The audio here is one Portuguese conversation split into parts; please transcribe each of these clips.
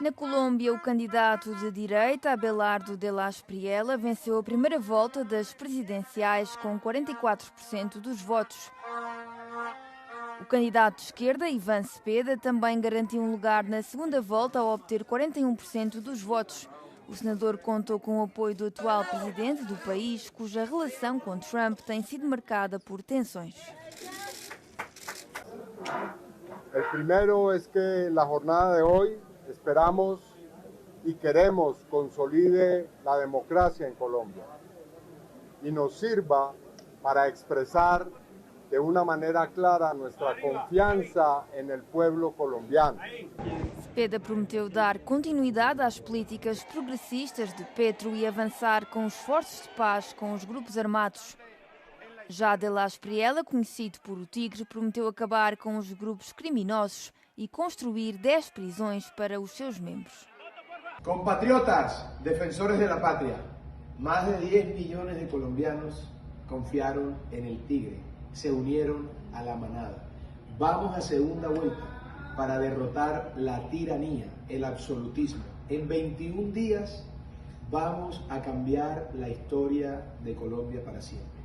Na Colômbia, o candidato de direita, Abelardo de la Espriella, venceu a primeira volta das presidenciais com 44% dos votos. O candidato de esquerda, Iván Cepeda, também garantiu um lugar na segunda volta ao obter 41% dos votos. O senador contou com o apoio do atual presidente do país, cuja relação com Trump tem sido marcada por tensões. El primero es que la jornada de hoy esperamos y queremos consolide la democracia en Colombia y nos sirva para expresar de una manera clara nuestra confianza en el pueblo colombiano. Cepeda prometeu dar continuidade às políticas progressistas de Petro e avançar com esforços de paz com os grupos armados. Já de la Espriella, conhecido por o Tigre, prometeu acabar com os grupos criminosos e construir 10 prisões para os seus membros. Compatriotas, defensores de la patria, más de 10 millones de colombianos confiaron en el Tigre, se unieron a la manada. Vamos a segunda vuelta para derrotar la tiranía, el absolutismo. En 21 días vamos a cambiar la historia de Colombia para siempre.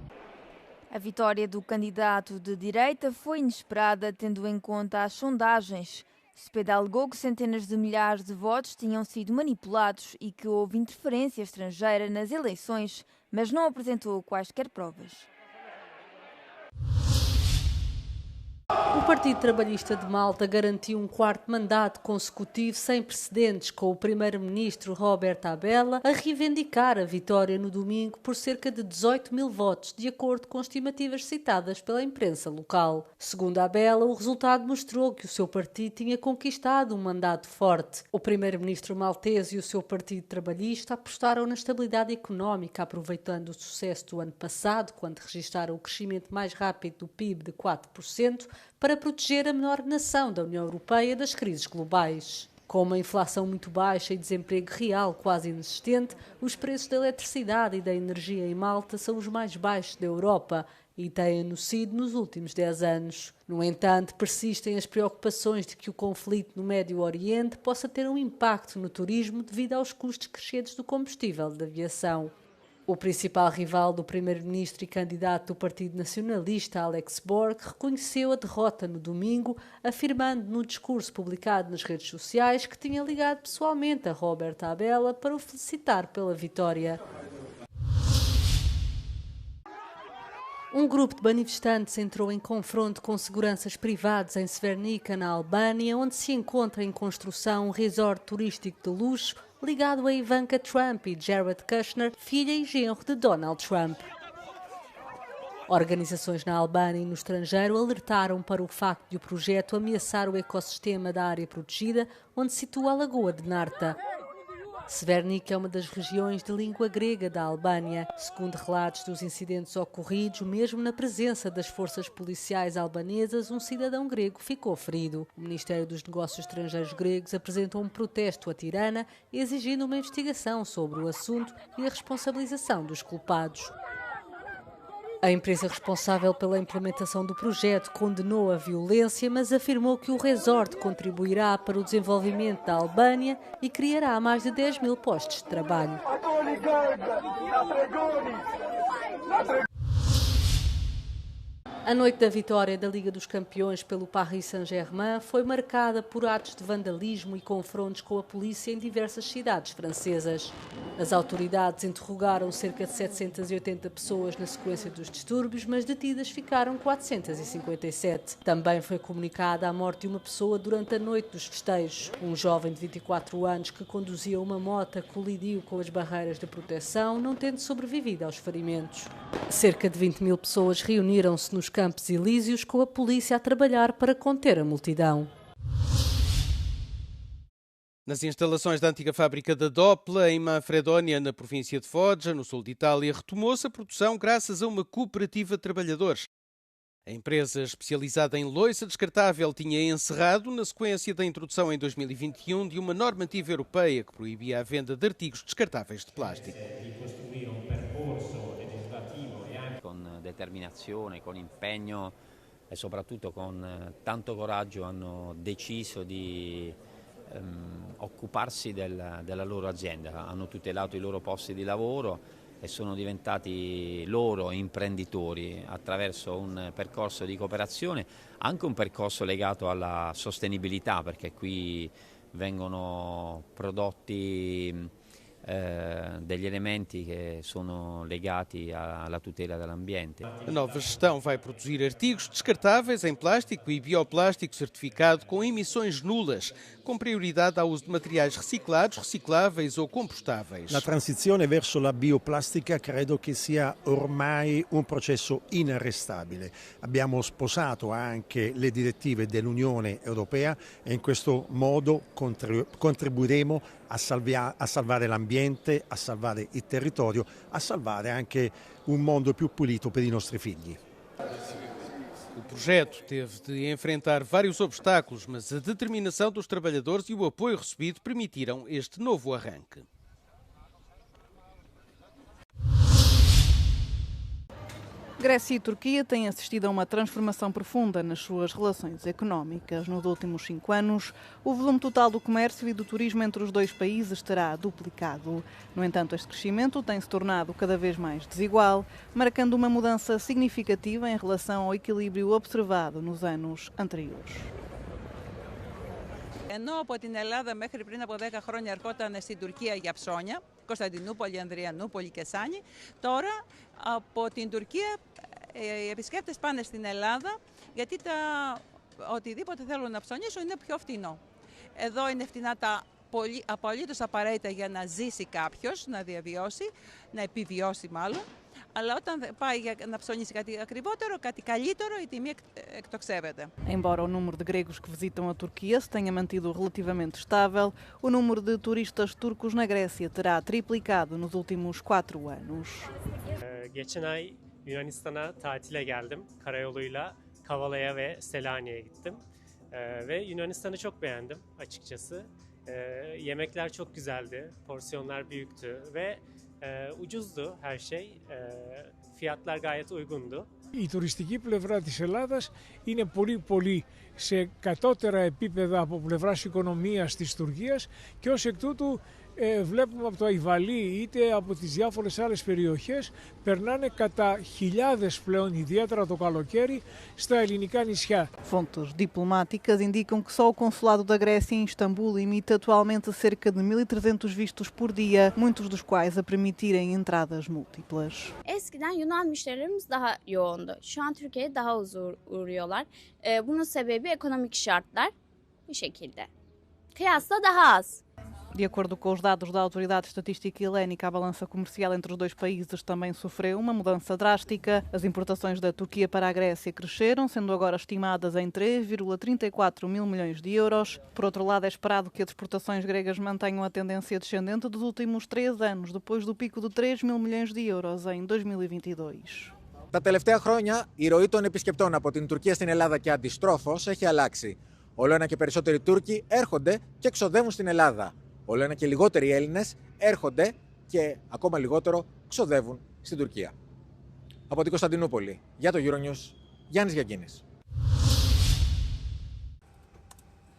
A vitória do candidato de direita foi inesperada, tendo em conta as sondagens. Cepeda alegou que centenas de milhares de votos tinham sido manipulados e que houve interferência estrangeira nas eleições, mas não apresentou quaisquer provas. O Partido Trabalhista de Malta garantiu um quarto mandato consecutivo sem precedentes, com o primeiro-ministro Roberto Abela a reivindicar a vitória no domingo por cerca de 18 mil votos, de acordo com estimativas citadas pela imprensa local. Segundo Abela, o resultado mostrou que o seu partido tinha conquistado um mandato forte. O primeiro-ministro maltese e o seu Partido Trabalhista apostaram na estabilidade económica, aproveitando o sucesso do ano passado, quando registraram o crescimento mais rápido do PIB de 4%, para proteger a menor nação da União Europeia das crises globais. Com uma inflação muito baixa e desemprego real quase inexistente, os preços da eletricidade e da energia em Malta são os mais baixos da Europa e têm-no sido nos últimos 10 anos. No entanto, persistem as preocupações de que o conflito no Médio Oriente possa ter um impacto no turismo devido aos custos crescentes do combustível de aviação. O principal rival do primeiro-ministro e candidato do Partido Nacionalista, Alex Borg, reconheceu a derrota no domingo, afirmando no discurso publicado nas redes sociais que tinha ligado pessoalmente a Roberto Abela para o felicitar pela vitória. Um grupo de manifestantes entrou em confronto com seguranças privados em Svernica, na Albânia, onde se encontra em construção um resort turístico de luxo ligado a Ivanka Trump e Jared Kushner, filha e genro de Donald Trump. Organizações na Albânia e no estrangeiro alertaram para o facto de o projeto ameaçar o ecossistema da área protegida, onde se situa a Lagoa de Narta. Svernica é uma das regiões de língua grega da Albânia. Segundo relatos dos incidentes ocorridos, mesmo na presença das forças policiais albanesas, um cidadão grego ficou ferido. O Ministério dos Negócios Estrangeiros gregos apresentou um protesto a Tirana, exigindo uma investigação sobre o assunto e a responsabilização dos culpados. A empresa responsável pela implementação do projeto condenou a violência, mas afirmou que o resort contribuirá para o desenvolvimento da Albânia e criará mais de 10 mil postos de trabalho. A noite da vitória da Liga dos Campeões pelo Paris Saint-Germain foi marcada por atos de vandalismo e confrontos com a polícia em diversas cidades francesas. As autoridades interrogaram cerca de 780 pessoas na sequência dos distúrbios, mas detidas ficaram 457. Também foi comunicada a morte de uma pessoa durante a noite dos festejos. Um jovem de 24 anos que conduzia uma moto colidiu com as barreiras de proteção, não tendo sobrevivido aos ferimentos. Cerca de 20 mil pessoas reuniram-se nos Campos Elíseos, com a polícia a trabalhar para conter a multidão. Nas instalações da antiga fábrica da Doppler, em Manfredonia, na província de Foggia, no sul de Itália, retomou-se a produção graças a uma cooperativa de trabalhadores. A empresa especializada em louça descartável tinha encerrado na sequência da introdução em 2021 de uma normativa europeia que proibia a venda de artigos descartáveis de plástico. Con determinazione, con impegno e soprattutto con tanto coraggio hanno deciso di occuparsi della loro azienda, hanno tutelato i loro posti di lavoro e sono diventati loro imprenditori attraverso un percorso di cooperazione, anche un percorso legato alla sostenibilità, perché qui vengono prodotti degli elementi che sono legati alla tutela dell'ambiente. A nova gestão vai produzir artigos descartáveis em plástico e bioplástico certificado com emissões nulas, com prioridade ao uso de materiais reciclados, recicláveis ou compostáveis. La transizione verso la bioplastica credo che sia ormai un processo inarrestabile. Abbiamo sposato anche le direttive dell'Unione Europea e in questo modo contribuiremo a salvare l'ambiente, a salvare il territorio, a salvare anche un mondo più pulito per i nostri figli. O projeto teve de enfrentar vários obstáculos, mas a determinação dos trabalhadores e o apoio recebido permitiram este novo arranque. Grécia e Turquia têm assistido a uma transformação profunda nas suas relações económicas. Nos últimos 5 anos, o volume total do comércio e do turismo entre os dois países terá duplicado. No entanto, este crescimento tem se tornado cada vez mais desigual, marcando uma mudança significativa em relação ao equilíbrio observado nos anos anteriores. Ενώ από την Ελλάδα μέχρι πριν από 10 χρόνια ερχόταν στην Τουρκία για ψώνια, Κωνσταντινούπολη, Ανδριανούπολη και Σάνι, τώρα από την Τουρκία οι επισκέπτες πάνε στην Ελλάδα γιατί οτιδήποτε θέλουν να ψωνίσουν είναι πιο φτηνό. Εδώ είναι φτηνά τα απολύτως απαραίτητα για να ζήσει κάποιος, να διαβιώσει, να επιβιώσει μάλλον. Αλλά όταν πάει για να ψωνίσει κάτι ακριβότερο, κάτι καλύτερο, η τιμή εκτοξεύεται. Embora o número de gregos que visitam a Turquia se tenha mantido relativamente estável, o número de turistas turcos na Grécia terá triplicado nos últimos 4 anos. Geçen ay Yunanistan'a tatile geldim. Karayoluyla Kavala'ya ve Selanik'e gittim. Ve Yunanistan'ı çok beğendim açıkçası. Yemekler çok güzeldi, porsiyonlar büyüktü ve ucuzdu her şey, fiyatlar gayet uygundu. Η τουριστική πλευρά της Ελλάδας είναι πολύ σε κατώτερα επίπεδα από πλευράς οικονομίας της Τουρκίας και ως εκ τούτου βλέπουμε από το Αϊβαλί είτε από τις διάφορες άλλες περιοχές περνάνε κατά χιλιάδες πλέον, ιδιαίτερα το καλοκαίρι, στα ελληνικά νησιά. Fontes diplomáticas indicam que só o consulado da Grécia em Istambul emite atualmente cerca de 1.300 vistos por dia, muitos dos quais a permitirem entradas múltiplas. Eskiden Yunan müşterilerimiz daha yoğundu. Şu an Türkiye'ye daha az uğruyorlar. Bunun sebebi ekonomik şartlar bu şekilde. Kıyasla daha az. De acordo com os dados da Autoridade Estatística Helénica, a balança comercial entre os dois países também sofreu uma mudança drástica. As importações da Turquia para a Grécia cresceram, sendo agora estimadas em 3,34 mil milhões de euros. Por outro lado, é esperado que as exportações gregas mantenham a tendência descendente dos últimos 3 anos, depois do pico de 3 mil milhões de euros em 2022. Τα τελευταία χρόνια η ροή των επισκεπτών από την Τουρκία στην Ελλάδα και αντιστρόφως έχει αλλάξει. Όλο ένα και περισσότεροι Τούρκοι έρχονται και ξοδεύουν στην Ελλάδα. Όλο ένα και λιγότεροι Έλληνες έρχονται και ακόμα λιγότερο ξοδεύουν στην Τουρκία. Από την Κωνσταντινούπολη, για το Euronews, Γιάννης Γιαγκίνης.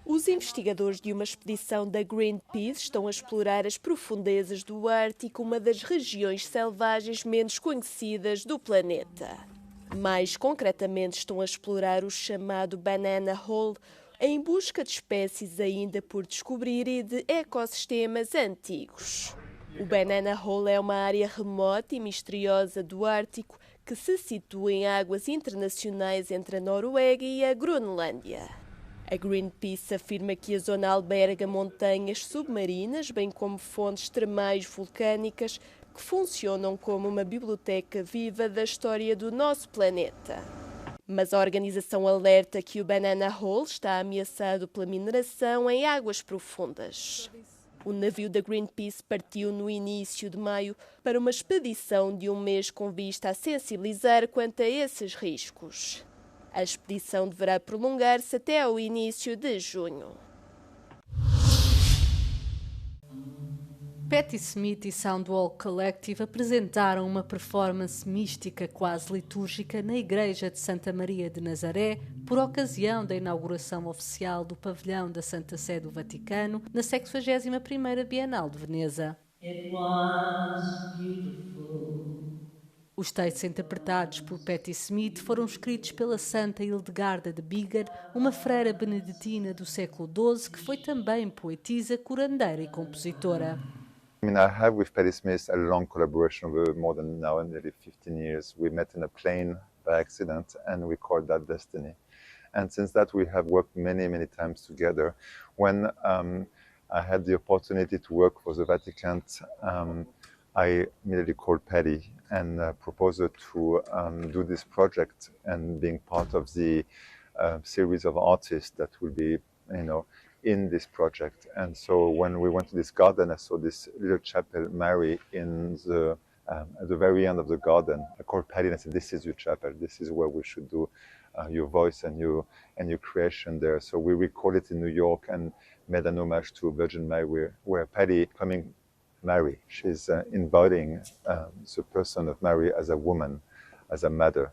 Os investigadores de uma expedição da Greenpeace estão a explorar as profundezas do Ártico, uma das regiões selvagens menos conhecidas do planeta. Mais concretamente, estão a explorar o chamado Banana Hole, em busca de espécies ainda por descobrir e de ecossistemas antigos. O Banana Hole é uma área remota e misteriosa do Ártico que se situa em águas internacionais entre a Noruega e a Groenlândia. A Greenpeace afirma que a zona alberga montanhas submarinas, bem como fontes termais vulcânicas que funcionam como uma biblioteca viva da história do nosso planeta. Mas a organização alerta que o Banana Hole está ameaçado pela mineração em águas profundas. O navio da Greenpeace partiu no início de maio para uma expedição de 1 mês com vista a sensibilizar quanto a esses riscos. A expedição deverá prolongar-se até ao início de junho. Patti Smith e Soundwalk Collective apresentaram uma performance mística quase litúrgica na Igreja de Santa Maria de Nazaré, por ocasião da inauguração oficial do pavilhão da Santa Sé do Vaticano na 61ª Bienal de Veneza. Os textos interpretados por Patti Smith foram escritos pela Santa Hildegarda de Bingen, uma freira beneditina do século XII que foi também poetisa, curandeira e compositora. I have with Patti Smith a long collaboration over more than now nearly 15 years. We met in a plane by accident and we called that Destiny. And since that we have worked many times together. When I had the opportunity to work for the Vatican, I immediately called Patti and proposed her to do this project and being part of the series of artists that will be, in this project. And so when we went to this garden, I saw this little chapel, Mary, at the very end of the garden. I called Patti and I said, "This is your chapel. This is where we should do your voice and your creation there." So we recorded it in New York and made an homage to Virgin Mary, where Patti becoming Mary. She's embodying the person of Mary as a woman, as a mother.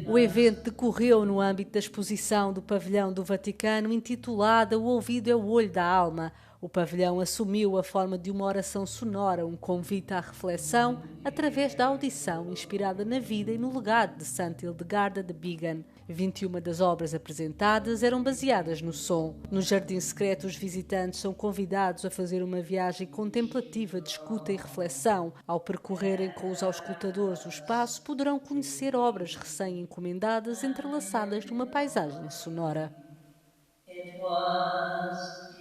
O evento decorreu no âmbito da exposição do pavilhão do Vaticano intitulada O Ouvido é o Olho da Alma. O pavilhão assumiu a forma de uma oração sonora, um convite à reflexão através da audição inspirada na vida e no legado de Santa Hildegarda de Bingen. 21 das obras apresentadas eram baseadas no som. No Jardim Secreto, os visitantes são convidados a fazer uma viagem contemplativa de escuta e reflexão. Ao percorrerem com os auscultadores o espaço, poderão conhecer obras recém-encomendadas entrelaçadas numa paisagem sonora. It was